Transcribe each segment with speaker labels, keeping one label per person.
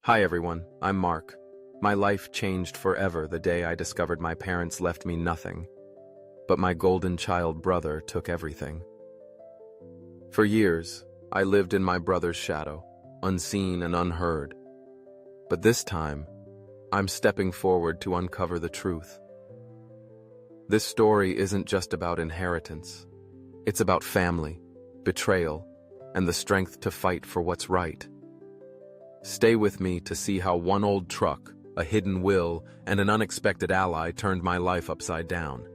Speaker 1: Hi everyone, I'm Mark. My life changed forever the day I discovered my parents left me nothing, but my golden child brother took everything. For years, I lived in my brother's shadow, unseen and unheard. But this time, I'm stepping forward to uncover the truth. This story isn't just about inheritance. It's about family, betrayal, and the strength to fight for what's right. Stay with me to see how one old truck, a hidden will, and an unexpected ally turned my life upside down.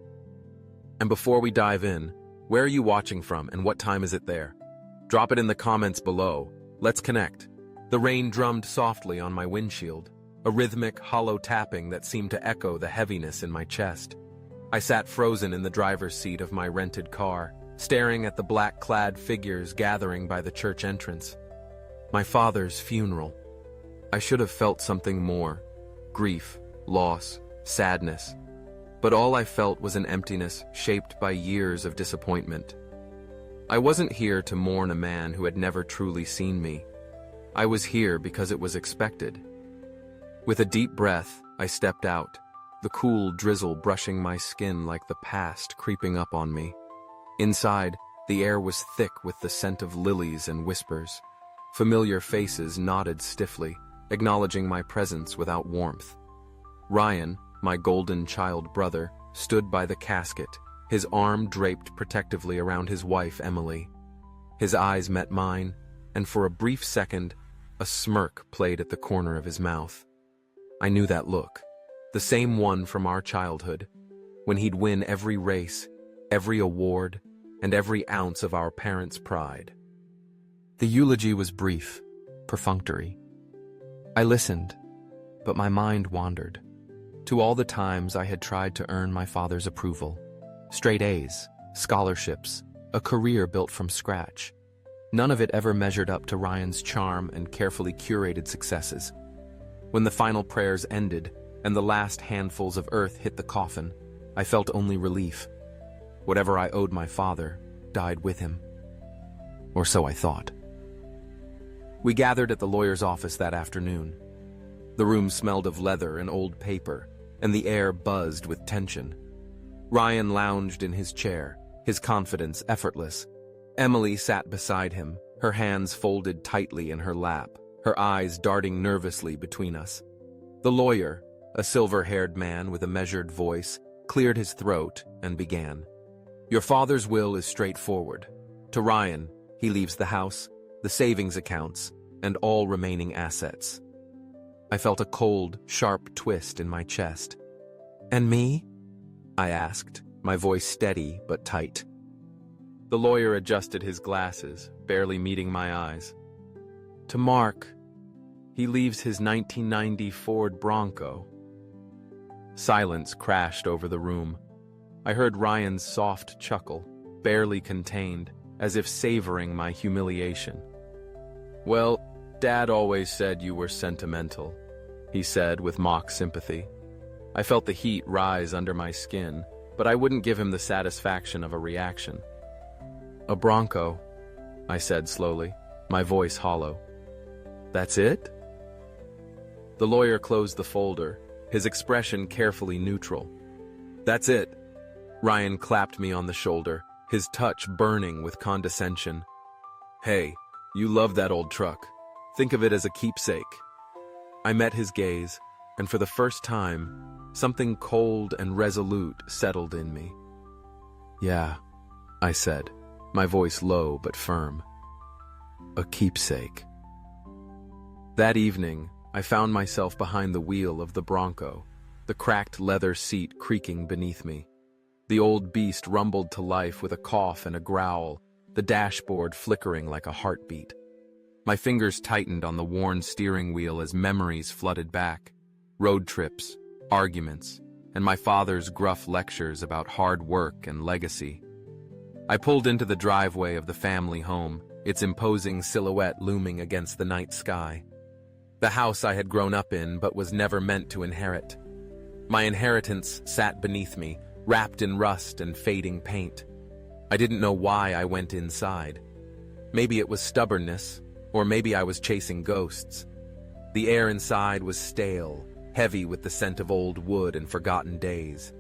Speaker 1: And before we dive in, where are you watching from and what time is it there? Drop it in the comments below. Let's connect. The rain drummed softly on my windshield, a rhythmic, hollow tapping that seemed to echo the heaviness in my chest. I sat frozen in the driver's seat of my rented car, staring at the black-clad figures gathering by the church entrance. My father's funeral. I should have felt something more. Grief, loss, sadness. But all I felt was an emptiness shaped by years of disappointment. I wasn't here to mourn a man who had never truly seen me. I was here because it was expected. With a deep breath, I stepped out, the cool drizzle brushing my skin like the past creeping up on me. Inside, the air was thick with the scent of lilies and whispers. Familiar faces nodded stiffly, acknowledging my presence without warmth. Ryan, my golden child brother, stood by the casket, his arm draped protectively around his wife, Emily. His eyes met mine, and for a brief second, a smirk played at the corner of his mouth. I knew that look, the same one from our childhood, when he'd win every race, every award, and every ounce of our parents' pride. The eulogy was brief, perfunctory. I listened, but my mind wandered to all the times I had tried to earn my father's approval. Straight A's, scholarships, a career built from scratch. None of it ever measured up to Ryan's charm and carefully curated successes. When the final prayers ended and the last handfuls of earth hit the coffin, I felt only relief. Whatever I owed my father died with him. Or so I thought. We gathered at the lawyer's office that afternoon. The room smelled of leather and old paper, and the air buzzed with tension. Ryan lounged in his chair, his confidence effortless. Emily sat beside him, her hands folded tightly in her lap, her eyes darting nervously between us. The lawyer, a silver-haired man with a measured voice, cleared his throat and began. Your father's will is straightforward. To Ryan, he leaves the house, the savings accounts, and all remaining assets. I felt a cold, sharp twist in my chest. And me? I asked, my voice steady but tight. The lawyer adjusted his glasses, barely meeting my eyes. To Mark, he leaves his 1990 Ford Bronco. Silence crashed over the room. I heard Ryan's soft chuckle, barely contained, as if savoring my humiliation. Well, Dad always said you were sentimental, he said with mock sympathy. I felt the heat rise under my skin, but I wouldn't give him the satisfaction of a reaction. A Bronco, I said slowly, my voice hollow. That's it? The lawyer closed the folder, his expression carefully neutral. That's it. Ryan clapped me on the shoulder, his touch burning with condescension. Hey, you love that old truck. Think of it as a keepsake. I met his gaze, and for the first time, something cold and resolute settled in me. Yeah, I said, my voice low but firm. A keepsake. That evening, I found myself behind the wheel of the Bronco, the cracked leather seat creaking beneath me. The old beast rumbled to life with a cough and a growl, the dashboard flickering like a heartbeat. My fingers tightened on the worn steering wheel as memories flooded back. Road trips, arguments, and my father's gruff lectures about hard work and legacy. I pulled into the driveway of the family home, its imposing silhouette looming against the night sky. The house I had grown up in but was never meant to inherit. My inheritance sat beneath me, wrapped in rust and fading paint. I didn't know why I went inside. Maybe it was stubbornness, or maybe I was chasing ghosts. The air inside was stale, heavy with the scent of old wood and forgotten days.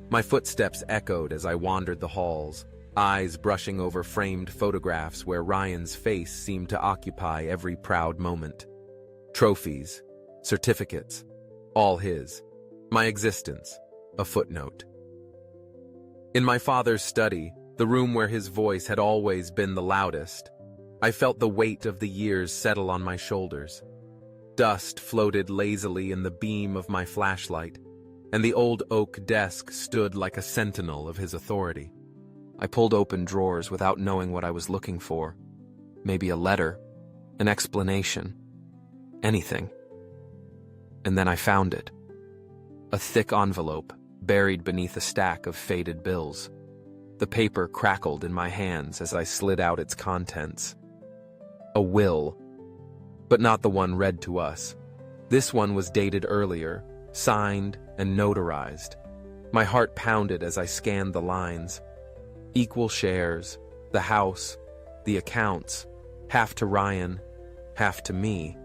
Speaker 1: My footsteps echoed as I wandered the halls, eyes brushing over framed photographs where Ryan's face seemed to occupy every proud moment. Trophies, certificates, all his. My existence, a footnote. In my father's study, the room where his voice had always been the loudest, I felt the weight of the years settle on my shoulders. Dust floated lazily in the beam of my flashlight, and the old oak desk stood like a sentinel of his authority. I pulled open drawers without knowing what I was looking for. Maybe a letter, an explanation, anything. And then I found it. A thick envelope buried beneath a stack of faded bills. The paper crackled in my hands as I slid out its contents. A will, but not the one read to us. This one was dated earlier, signed and notarized. My heart pounded as I scanned the lines. Equal shares, the house, the accounts, half to Ryan, half to me.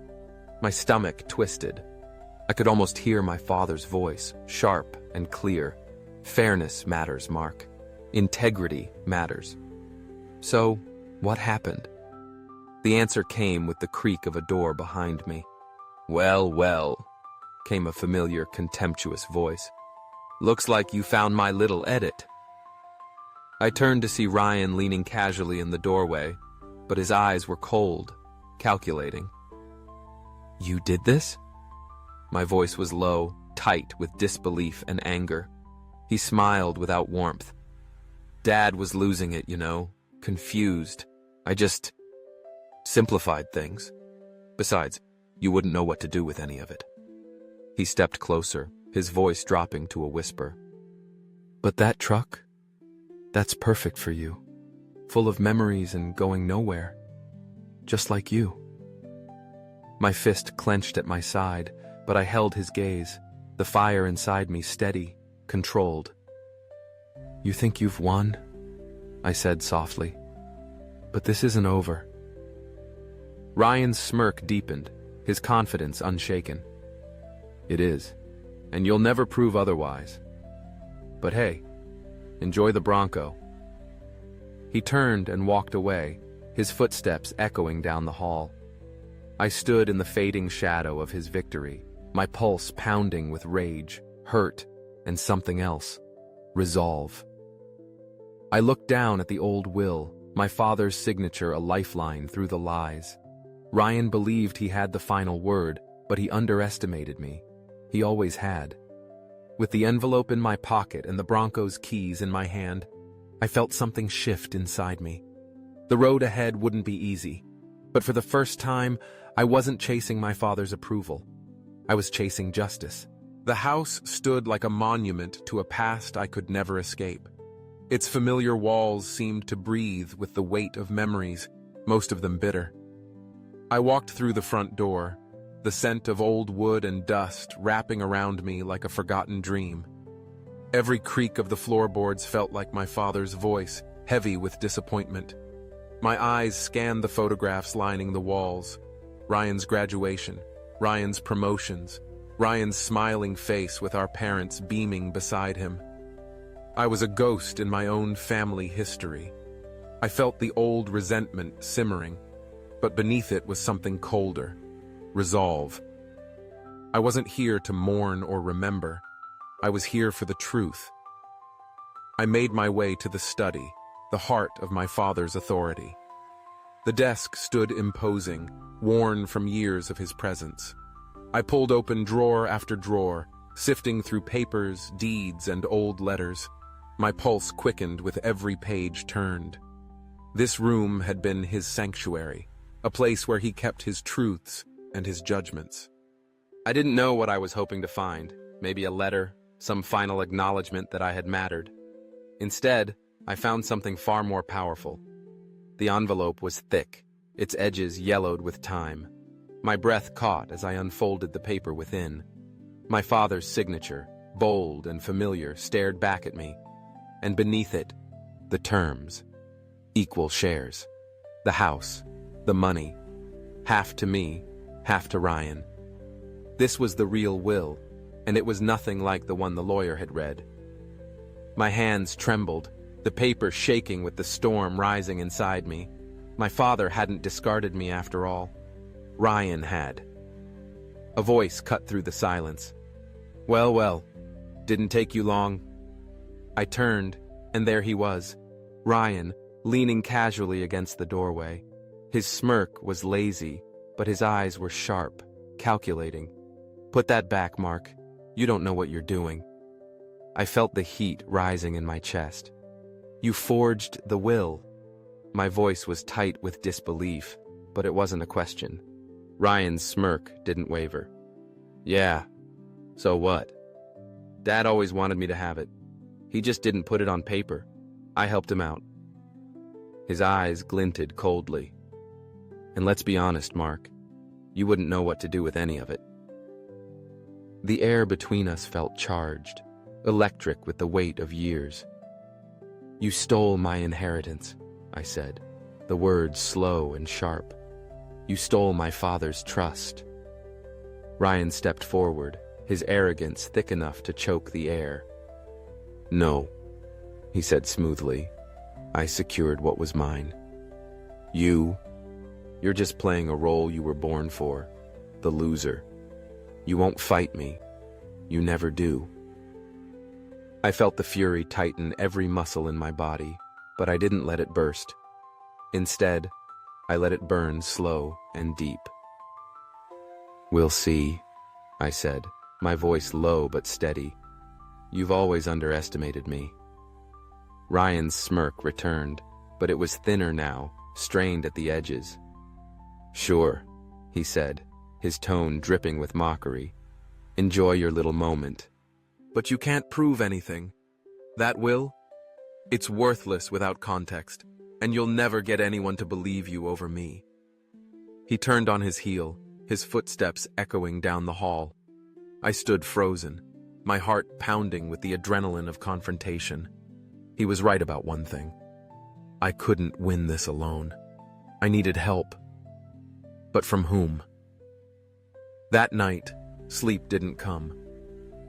Speaker 1: My stomach twisted. I could almost hear my father's voice, sharp and clear. Fairness matters, Mark. Integrity matters. So, what happened? The answer came with the creak of a door behind me. "Well, well," came a familiar, contemptuous voice. "Looks like you found my little edit." I turned to see Ryan leaning casually in the doorway, but his eyes were cold, calculating. "You did this?" My voice was low, tight with disbelief and anger. He smiled without warmth. "Dad was losing it, confused. I just simplified things. Besides, you wouldn't know what to do with any of it." He stepped closer, his voice dropping to a whisper. "But that truck? That's perfect for you. Full of memories and going nowhere. Just like you." My fist clenched at my side, but I held his gaze, the fire inside me steady, controlled. "You think you've won?" I said softly. "But this isn't over." Ryan's smirk deepened, his confidence unshaken. "It is, and you'll never prove otherwise. But hey, enjoy the Bronco." He turned and walked away, his footsteps echoing down the hall. I stood in the fading shadow of his victory, my pulse pounding with rage, hurt, and something else, resolve. I looked down at the old will, my father's signature a lifeline through the lies. Ryan believed he had the final word, but he underestimated me. He always had. With the envelope in my pocket and the Bronco's keys in my hand, I felt something shift inside me. The road ahead wouldn't be easy, but for the first time, I wasn't chasing my father's approval. I was chasing justice. The house stood like a monument to a past I could never escape. Its familiar walls seemed to breathe with the weight of memories, most of them bitter. I walked through the front door, the scent of old wood and dust wrapping around me like a forgotten dream. Every creak of the floorboards felt like my father's voice, heavy with disappointment. My eyes scanned the photographs lining the walls. Ryan's graduation, Ryan's promotions, Ryan's smiling face with our parents beaming beside him. I was a ghost in my own family history. I felt the old resentment simmering, but beneath it was something colder, resolve. I wasn't here to mourn or remember. I was here for the truth. I made my way to the study, the heart of my father's authority. The desk stood imposing, worn from years of his presence. I pulled open drawer after drawer, sifting through papers, deeds, and old letters. My pulse quickened with every page turned. This room had been his sanctuary, a place where he kept his truths and his judgments. I didn't know what I was hoping to find, maybe a letter, some final acknowledgement that I had mattered. Instead, I found something far more powerful. The envelope was thick, its edges yellowed with time. My breath caught as I unfolded the paper within. My father's signature, bold and familiar, stared back at me, and beneath it, the terms. Equal shares. The house. The money. Half to me, half to Ryan. This was the real will, and it was nothing like the one the lawyer had read. My hands trembled, the paper shaking with the storm rising inside me. My father hadn't discarded me after all. Ryan had. A voice cut through the silence. "Well, well, didn't take you long." I turned, and there he was, Ryan, leaning casually against the doorway. His smirk was lazy, but his eyes were sharp, calculating. "Put that back, Mark. You don't know what you're doing." I felt the heat rising in my chest. "You forged the will." My voice was tight with disbelief, but it wasn't a question. Ryan's smirk didn't waver. "Yeah, so what? Dad always wanted me to have it. He just didn't put it on paper. I helped him out." His eyes glinted coldly. "And let's be honest, Mark, you wouldn't know what to do with any of it." The air between us felt charged, electric with the weight of years. "You stole my inheritance," I said, the words slow and sharp. "You stole my father's trust." Ryan stepped forward, his arrogance thick enough to choke the air. "No," he said smoothly. "I secured what was mine. You're just playing a role you were born for, the loser. You won't fight me. You never do." I felt the fury tighten every muscle in my body, but I didn't let it burst. Instead, I let it burn slow and deep. "We'll see," I said, my voice low but steady. "You've always underestimated me." Ryan's smirk returned, but it was thinner now, strained at the edges. "Sure," he said, his tone dripping with mockery. "Enjoy your little moment. But you can't prove anything. That will? It's worthless without context, and you'll never get anyone to believe you over me." He turned on his heel, his footsteps echoing down the hall. I stood frozen, my heart pounding with the adrenaline of confrontation. He was right about one thing. I couldn't win this alone. I needed help. But from whom? That night, sleep didn't come.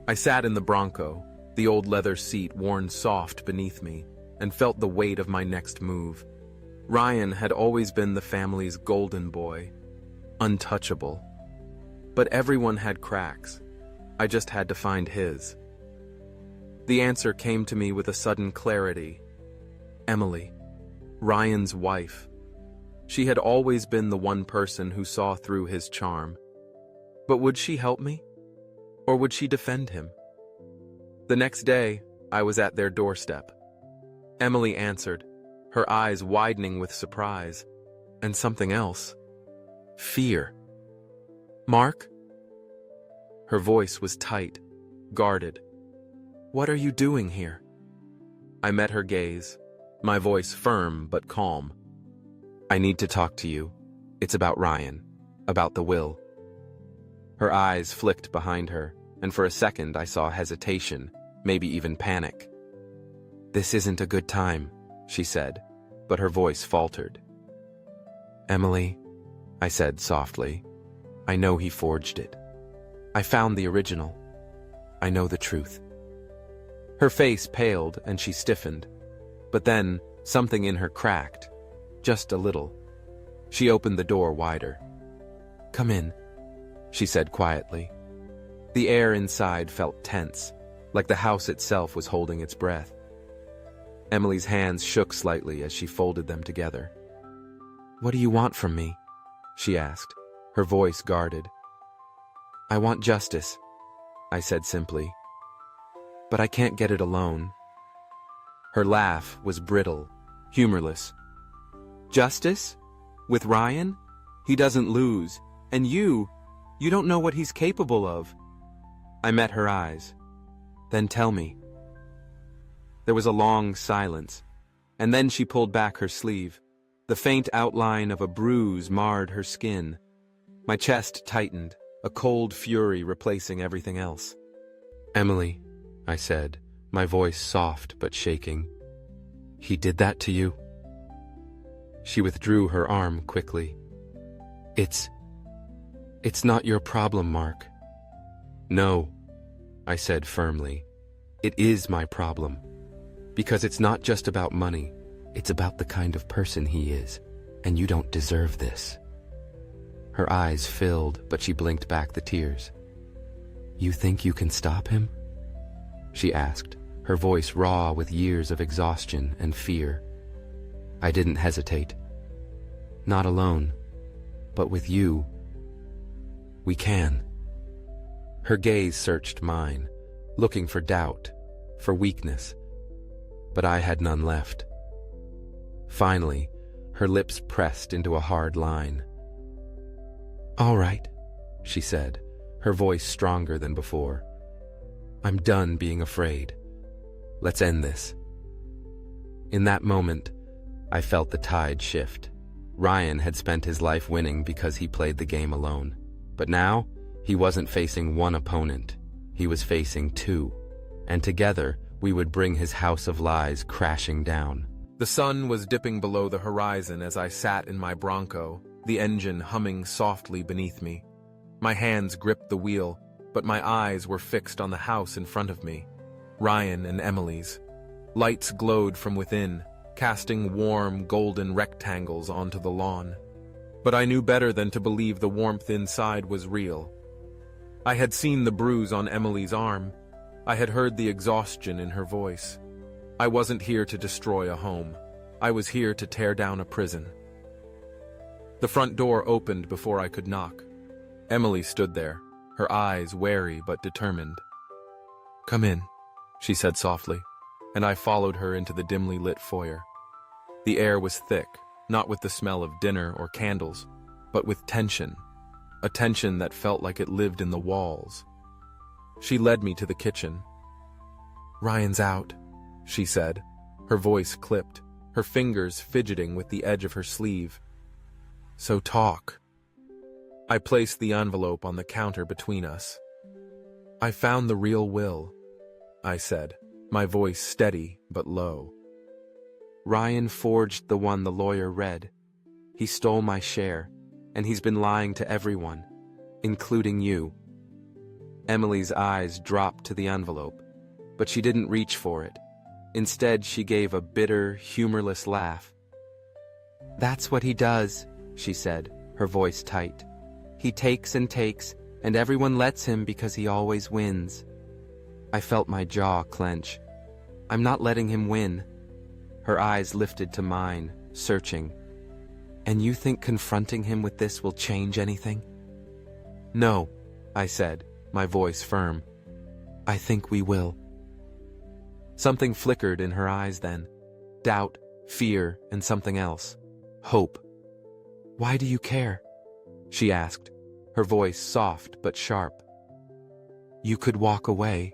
Speaker 1: I sat in the Bronco, the old leather seat worn soft beneath me, and felt the weight of my next move. Ryan had always been the family's golden boy, untouchable. But everyone had cracks. I just had to find his. The answer came to me with a sudden clarity. Emily, Ryan's wife. She had always been the one person who saw through his charm. But would she help me? Or would she defend him? The next day, I was at their doorstep. Emily answered, her eyes widening with surprise, and something else. Fear. "Mark?" Her voice was tight, guarded. "What are you doing here?" I met her gaze, my voice firm but calm. "I need to talk to you. It's about Ryan, about the will." Her eyes flicked behind her, and for a second I saw hesitation, maybe even panic. "This isn't a good time," she said, but her voice faltered. "Emily," I said softly, "I know he forged it. I found the original. I know the truth." Her face paled and she stiffened, but then something in her cracked, just a little. She opened the door wider. "Come in," she said quietly. The air inside felt tense, like the house itself was holding its breath. Emily's hands shook slightly as she folded them together. "What do you want from me?" she asked, her voice guarded. "I want justice," I said simply. "But I can't get it alone." Her laugh was brittle, humorless. "Justice? With Ryan? He doesn't lose. And you don't know what he's capable of." I met her eyes. "Then tell me." There was a long silence, and then she pulled back her sleeve. The faint outline of a bruise marred her skin. My chest tightened, a cold fury replacing everything else. "Emily," I said, my voice soft but shaking. "He did that to you?" She withdrew her arm quickly. It's not your problem, Mark," No, I said firmly. It is my problem. Because it's not just about money. It's about the kind of person he is. And you don't deserve this. Her eyes filled, but she blinked back the tears. You think you can stop him? She asked, her voice raw with years of exhaustion and fear. I didn't hesitate. Not alone, but with you. We can. Her gaze searched mine, looking for doubt, for weakness. But I had none left. Finally, her lips pressed into a hard line. All right, she said, her voice stronger than before. I'm done being afraid. Let's end this. In that moment, I felt the tide shift. Ryan had spent his life winning because he played the game alone. But now, he wasn't facing one opponent. He was facing two. And together, we would bring his house of lies crashing down. The sun was dipping below the horizon as I sat in my Bronco, the engine humming softly beneath me. My hands gripped the wheel, but my eyes were fixed on the house in front of me, Ryan and Emily's. Lights glowed from within, casting warm, golden rectangles onto the lawn. But I knew better than to believe the warmth inside was real. I had seen the bruise on Emily's arm. I had heard the exhaustion in her voice. I wasn't here to destroy a home. I was here to tear down a prison. The front door opened before I could knock. Emily stood there, her eyes wary but determined. Come in, she said softly, and I followed her into the dimly lit foyer. The air was thick, not with the smell of dinner or candles, but with tension, a tension that felt like it lived in the walls. She led me to the kitchen. Ryan's out, she said, her voice clipped, her fingers fidgeting with the edge of her sleeve. So talk. I placed the envelope on the counter between us. I found the real will, I said, my voice steady but low. Ryan forged the one the lawyer read. He stole my share, and he's been lying to everyone, including you. Emily's eyes dropped to the envelope, but she didn't reach for it. Instead, she gave a bitter, humorless laugh. That's what he does, she said, her voice tight. He takes, and everyone lets him because he always wins. I felt my jaw clench. I'm not letting him win. Her eyes lifted to mine, searching. And you think confronting him with this will change anything? No, I said, my voice firm. I think we will. Something flickered in her eyes then. Doubt, fear, and something else. Hope. Why do you care? She asked, her voice soft but sharp. You could walk away.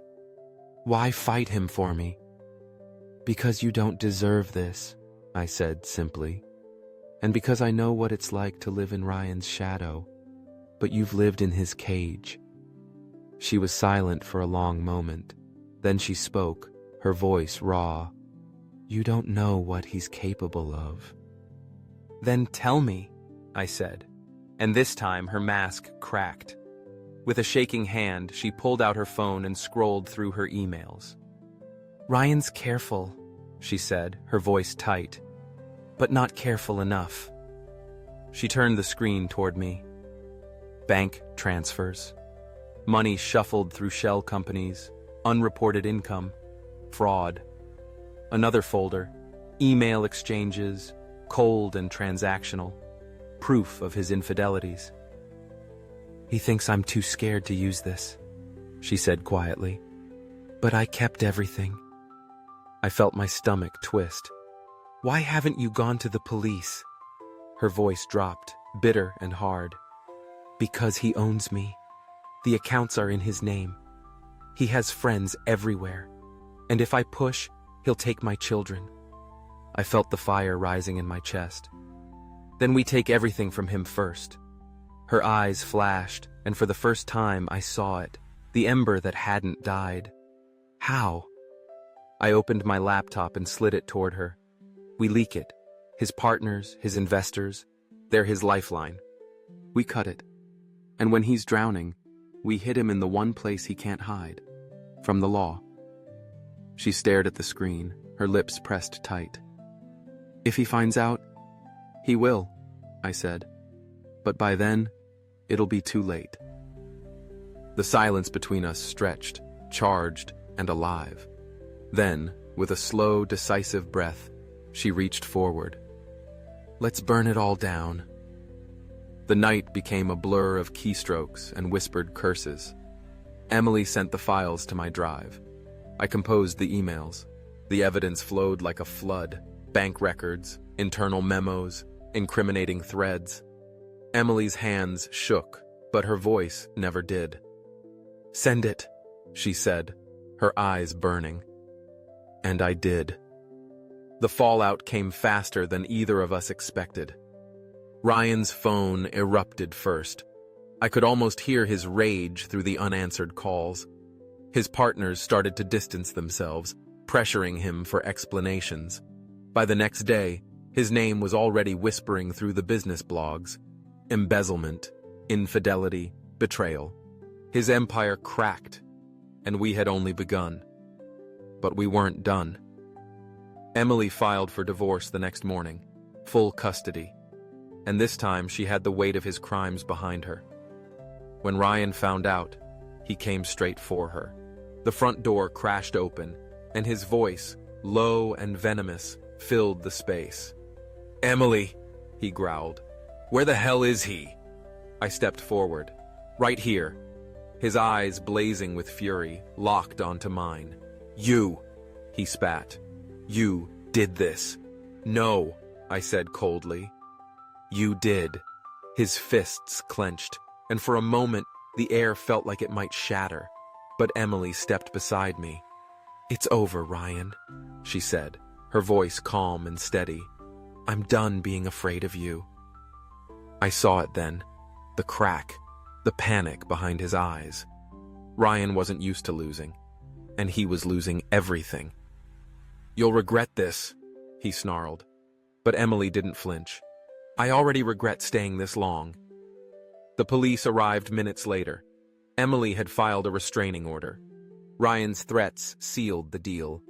Speaker 1: Why fight him for me? Because you don't deserve this, I said simply. And because I know what it's like to live in Ryan's shadow. But you've lived in his cage. She was silent for a long moment. Then she spoke, her voice raw. You don't know what he's capable of. Then tell me, I said. And this time her mask cracked. With a shaking hand, she pulled out her phone and scrolled through her emails. Ryan's careful, she said, her voice tight, but not careful enough. She turned the screen toward me. Bank transfers. Money shuffled through shell companies, unreported income, fraud. Another folder, email exchanges, cold and transactional, proof of his infidelities. He thinks I'm too scared to use this, she said quietly. But I kept everything. I felt my stomach twist. Why haven't you gone to the police? Her voice dropped, bitter and hard. Because he owns me. The accounts are in his name. He has friends everywhere. And if I push, he'll take my children. I felt the fire rising in my chest. Then we take everything from him first. Her eyes flashed, and for the first time I saw it, the ember that hadn't died. How? I opened my laptop and slid it toward her. We leak it. His partners, his investors, they're his lifeline. We cut it. And when he's drowning, we hid him in the one place he can't hide, from the law. She stared at the screen, her lips pressed tight. If he finds out, he will, I said. But by then, it'll be too late. The silence between us stretched, charged, and alive. Then, with a slow, decisive breath, she reached forward. Let's burn it all down. The night became a blur of keystrokes and whispered curses. Emily sent the files to my drive. I composed the emails. The evidence flowed like a flood. Bank records, internal memos, incriminating threads. Emily's hands shook, but her voice never did. Send it, she said, her eyes burning. And I did. The fallout came faster than either of us expected. Ryan's phone erupted first. I could almost hear his rage through the unanswered calls. His partners started to distance themselves, pressuring him for explanations. By the next day, his name was already whispering through the business blogs. Embezzlement, infidelity, betrayal. His empire cracked, and we had only begun. But we weren't done. Emily filed for divorce the next morning, full custody. And this time she had the weight of his crimes behind her. When Ryan found out, he came straight for her. The front door crashed open, and his voice, low and venomous, filled the space. Emily, he growled. Where the hell is he? I stepped forward. Right here. His eyes blazing with fury, locked onto mine. You, he spat. You did this. No, I said coldly. You did. His fists clenched, and for a moment the air felt like it might shatter. But Emily stepped beside me. It's over, Ryan, she said, her voice calm and steady. I'm done being afraid of you. I saw it then, the crack, the panic behind his eyes. Ryan wasn't used to losing, and he was losing everything. You'll regret this, he snarled. But Emily didn't flinch. I already regret staying this long. The police arrived minutes later. Emily had filed a restraining order. Ryan's threats sealed the deal.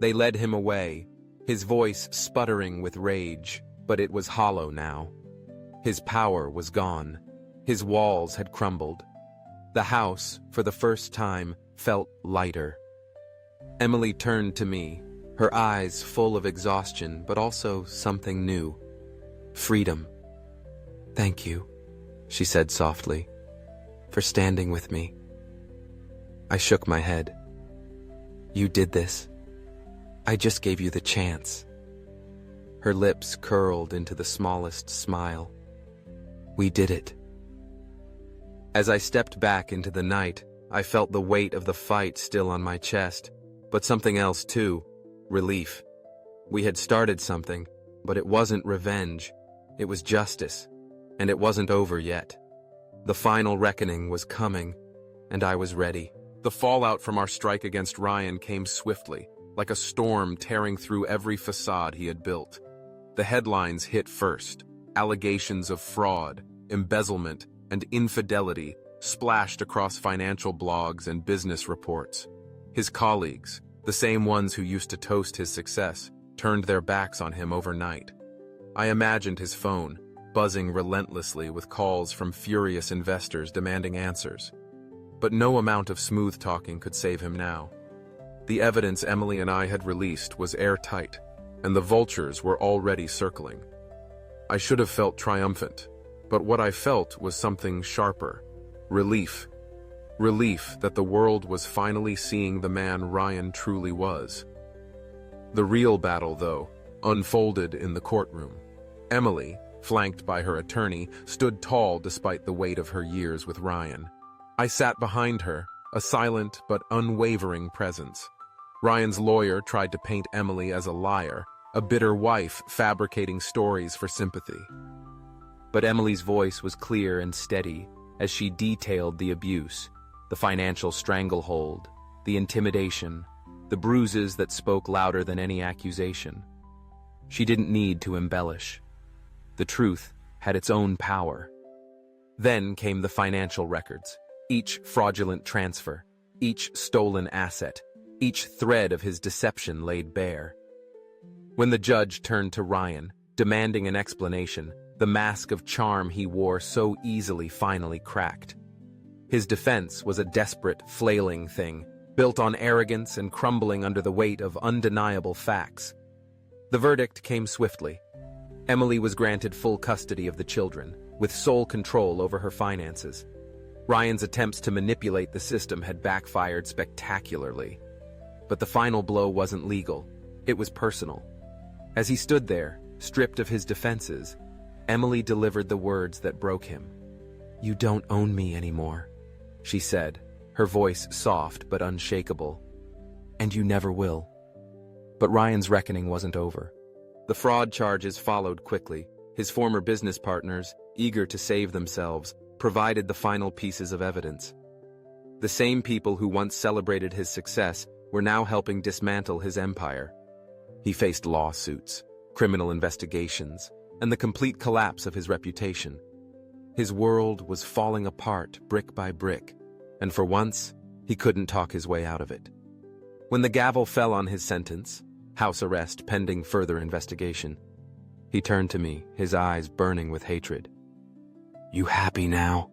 Speaker 1: They led him away, his voice sputtering with rage, but it was hollow now. His power was gone. His walls had crumbled. The house, for the first time, felt lighter. Emily turned to me, her eyes full of exhaustion, but also something new. Freedom. Thank you, she said softly, for standing with me. I shook my head. You did this. I just gave you the chance. Her lips curled into the smallest smile. We did it. As I stepped back into the night, I felt the weight of the fight still on my chest, but something else too, relief. We had started something, but it wasn't revenge. It was justice, and it wasn't over yet. The final reckoning was coming, and I was ready. The fallout from our strike against Ryan came swiftly, like a storm tearing through every facade he had built. The headlines hit first. Allegations of fraud, embezzlement, and infidelity splashed across financial blogs and business reports. His colleagues, the same ones who used to toast his success, turned their backs on him overnight. I imagined his phone, buzzing relentlessly with calls from furious investors demanding answers. But no amount of smooth talking could save him now. The evidence Emily and I had released was airtight, and the vultures were already circling. I should have felt triumphant, but what I felt was something sharper. Relief. Relief that the world was finally seeing the man Ryan truly was. The real battle, though, unfolded in the courtroom. Emily, flanked by her attorney, stood tall despite the weight of her years with Ryan. I sat behind her, a silent but unwavering presence. Ryan's lawyer tried to paint Emily as a liar, a bitter wife fabricating stories for sympathy. But Emily's voice was clear and steady as she detailed the abuse, the financial stranglehold, the intimidation, the bruises that spoke louder than any accusation. She didn't need to embellish. The truth had its own power. Then came the financial records, Each fraudulent transfer, each stolen asset, each thread of his deception laid bare. When the judge turned to Ryan, demanding an explanation, the mask of charm he wore so easily finally cracked. His defense was a desperate, flailing thing, built on arrogance and crumbling under the weight of undeniable facts. The verdict came swiftly. Emily was granted full custody of the children, with sole control over her finances. Ryan's attempts to manipulate the system had backfired spectacularly. But the final blow wasn't legal, it was personal. As he stood there, stripped of his defenses, Emily delivered the words that broke him. "You don't own me anymore," she said, her voice soft but unshakable. "And you never will." But Ryan's reckoning wasn't over. The fraud charges followed quickly. His former business partners, eager to save themselves, provided the final pieces of evidence. The same people who once celebrated his success were now helping dismantle his empire. He faced lawsuits, criminal investigations, and the complete collapse of his reputation. His world was falling apart brick by brick, and for once, he couldn't talk his way out of it. When the gavel fell on his sentence, house arrest pending further investigation, he turned to me, his eyes burning with hatred. "You happy now?"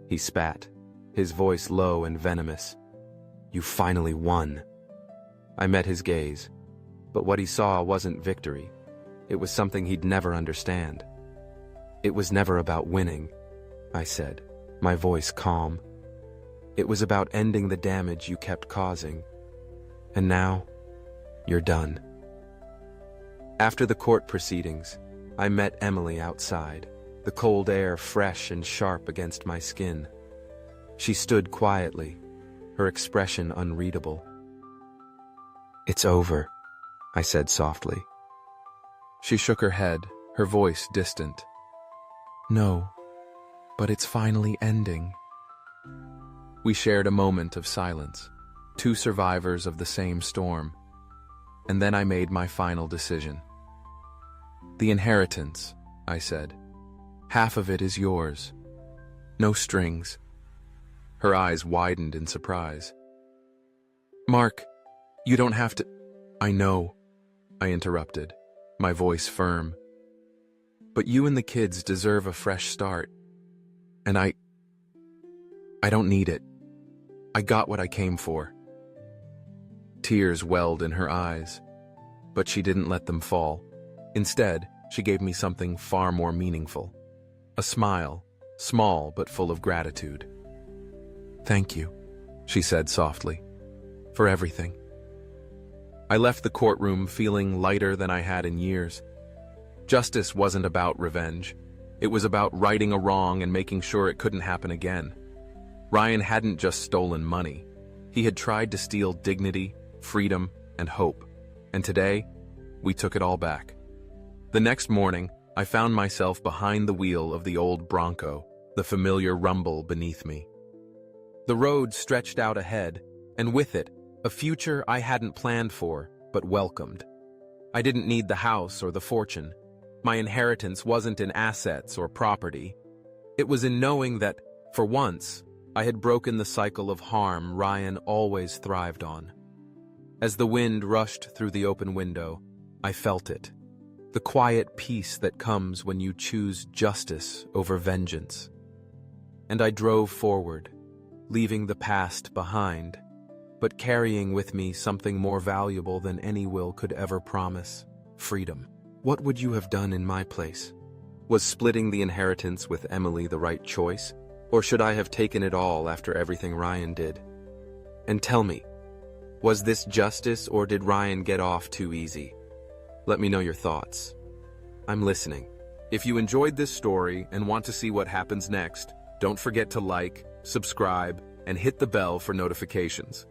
Speaker 1: he spat, his voice low and venomous. "You finally won." I met his gaze, but what he saw wasn't victory. It was something he'd never understand. "It was never about winning," I said, my voice calm. "It was about ending the damage you kept causing. And now, you're done." After the court proceedings, I met Emily outside, the cold air fresh and sharp against my skin. She stood quietly, her expression unreadable. "It's over," I said softly. She shook her head, her voice distant. "No, but it's finally ending." We shared a moment of silence, two survivors of the same storm. And then I made my final decision. "The inheritance," I said. "Half of it is yours. No strings." Her eyes widened in surprise. "Mark, you don't have to—" "I know," I interrupted, my voice firm. "But you and the kids deserve a fresh start. And I don't need it. I got what I came for." Tears welled in her eyes, but she didn't let them fall. Instead, she gave me something far more meaningful. A smile, small but full of gratitude. "Thank you," she said softly, "for everything." I left the courtroom feeling lighter than I had in years. Justice wasn't about revenge. It was about righting a wrong and making sure it couldn't happen again. Ryan hadn't just stolen money. He had tried to steal dignity, freedom, and hope. And today, we took it all back. The next morning, I found myself behind the wheel of the old Bronco, the familiar rumble beneath me. The road stretched out ahead, and with it, a future I hadn't planned for, but welcomed. I didn't need the house or the fortune. My inheritance wasn't in assets or property. It was in knowing that, for once, I had broken the cycle of harm Ryan always thrived on. As the wind rushed through the open window, I felt it. The quiet peace that comes when you choose justice over vengeance. And I drove forward, leaving the past behind, but carrying with me something more valuable than any will could ever promise: freedom. What would you have done in my place? Was splitting the inheritance with Emily the right choice? Or should I have taken it all after everything Ryan did? And tell me, was this justice or did Ryan get off too easy? Let me know your thoughts. I'm listening. If you enjoyed this story and want to see what happens next, don't forget to like, subscribe, and hit the bell for notifications.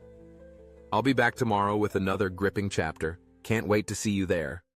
Speaker 1: I'll be back tomorrow with another gripping chapter. Can't wait to see you there.